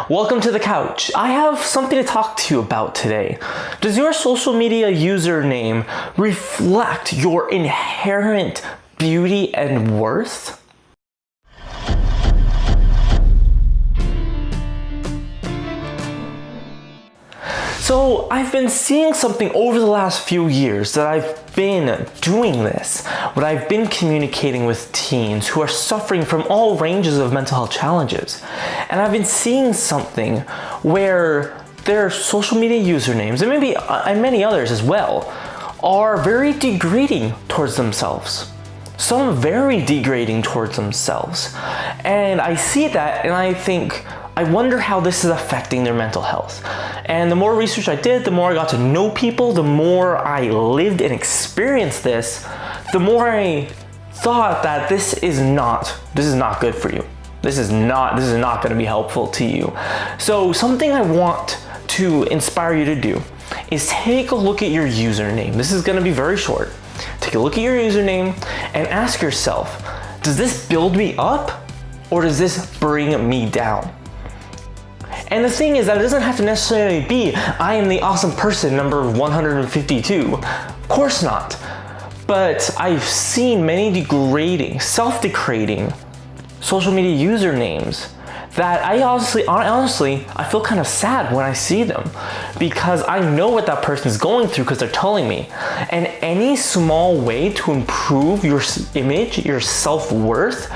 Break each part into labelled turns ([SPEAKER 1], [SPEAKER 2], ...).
[SPEAKER 1] Welcome to the couch. I have something to talk to you about today. Does your social media username reflect your inherent beauty and worth? So I've been seeing something over the last few years that I've been doing this, what I've been communicating with teens who are suffering from all ranges of mental health challenges. And I've been seeing something where their social media usernames, and maybe and many others as well, are very degrading towards themselves. Some very degrading towards themselves. And I see that and I think, I wonder how this is affecting their mental health. And the more research I did, the more I got to know people, the more I lived and experienced this, the more I thought that this is not good for you. This is not going to be helpful to you. So something I want to inspire you to do is take a look at your username. This is going to be very short. Take a look at your username and ask yourself, does this build me up or does this bring me down? And the thing is that it doesn't have to necessarily be, I am the awesome person number 152. Of course not. But I've seen many degrading, self-degrading social media usernames that I honestly, I feel kind of sad when I see them because I know what that person is going through because they're telling me. And any small way to improve your image, your self-worth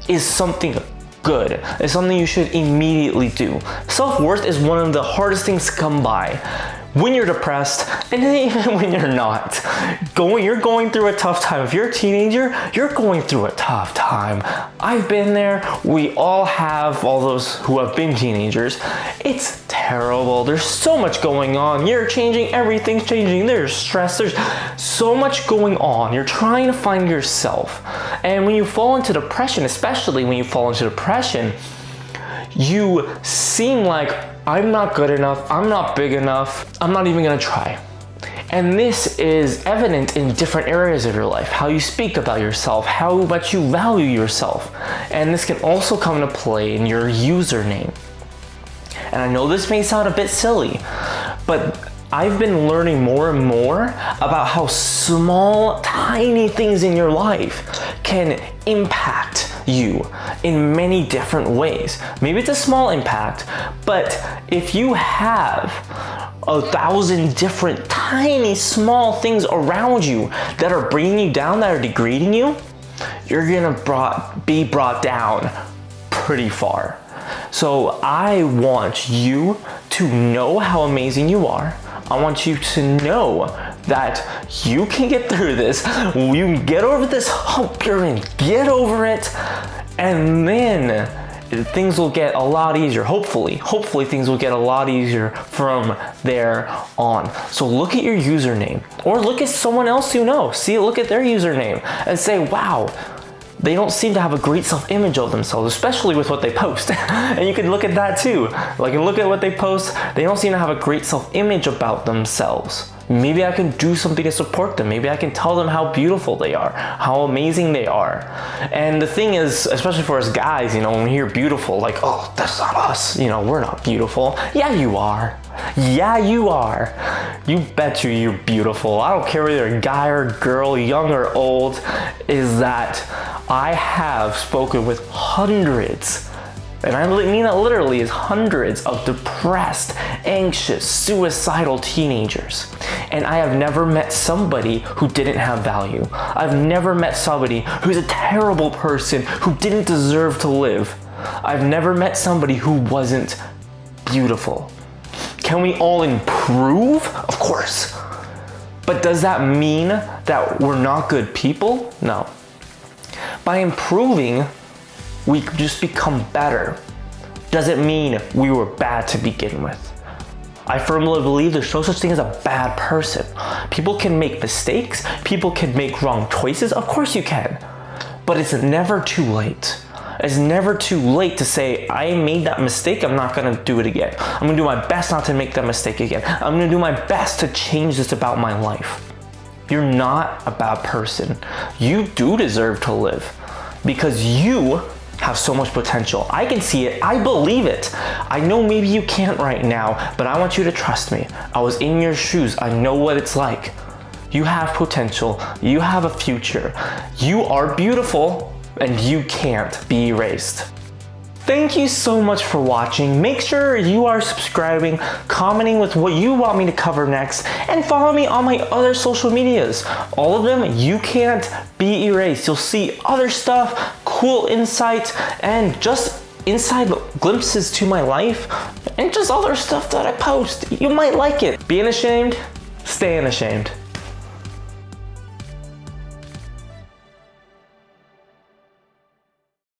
[SPEAKER 1] is something good. It's something you should immediately do. Self-worth is one of the hardest things to come by when you're depressed and even when you're not. You're going through a tough time. If you're a teenager, you're going through a tough time. I've been there. We all have, all those who have been teenagers. It's terrible. There's so much going on. You're changing, everything's changing. There's stress, there's so much going on. You're trying to find yourself. And when you fall into depression, especially when you fall into depression, you seem like, I'm not good enough, I'm not big enough, I'm not even gonna try. And this is evident in different areas of your life, how you speak about yourself, how much you value yourself. And this can also come into play in your username. And I know this may sound a bit silly, but I've been learning more and more about how small, tiny things in your life can impact you in many different ways. Maybe it's a small impact, but if you have 1,000 different tiny small things around you that are bringing you down, that are degrading you, you're gonna be brought down pretty far. So I want you to know how amazing you are. I want you to know that you can get through this. You can get over this hump, you're gonna get over it, and then things will get a lot easier. Hopefully things will get a lot easier from there on. So look at your username, or look at someone else you know. Look at their username and say, wow, they don't seem to have a great self-image of themselves, especially with what they post. And you can look at that too. Like, look at what they post. They don't seem to have a great self-image about themselves. Maybe I can do something to support them. Maybe I can tell them how beautiful they are, how amazing they are. And the thing is, especially for us guys, when we hear beautiful, like, oh, that's not us. We're not beautiful. Yeah, you are. Yeah, you are. You bet you're beautiful. I don't care whether you're a guy or girl, young or old, is that I have spoken with hundreds, and I mean that literally, is hundreds of depressed, anxious, suicidal teenagers. And I have never met somebody who didn't have value. I've never met somebody who's a terrible person who didn't deserve to live. I've never met somebody who wasn't beautiful. Can we all improve? Of course. But does that mean that we're not good people? No. By improving, we just become better. Doesn't mean we were bad to begin with. I firmly believe there's no such thing as a bad person. People can make mistakes, people can make wrong choices, of course you can. But it's never too late. It's never too late to say, I made that mistake, I'm not gonna do it again. I'm gonna do my best not to make that mistake again. I'm gonna do my best to change this about my life. You're not a bad person. You do deserve to live because you have so much potential. I can see it. I believe it. I know maybe you can't right now, but I want you to trust me. I was in your shoes. I know what it's like. You have potential. You have a future. You are beautiful, and you can't be erased. Thank you so much for watching. Make sure you are subscribing, commenting with what you want me to cover next, and follow me on my other social medias. All of them, you can't be erased. You'll see other stuff, cool insights, and just inside glimpses to my life, and just other stuff that I post. You might like it. Being ashamed, staying ashamed.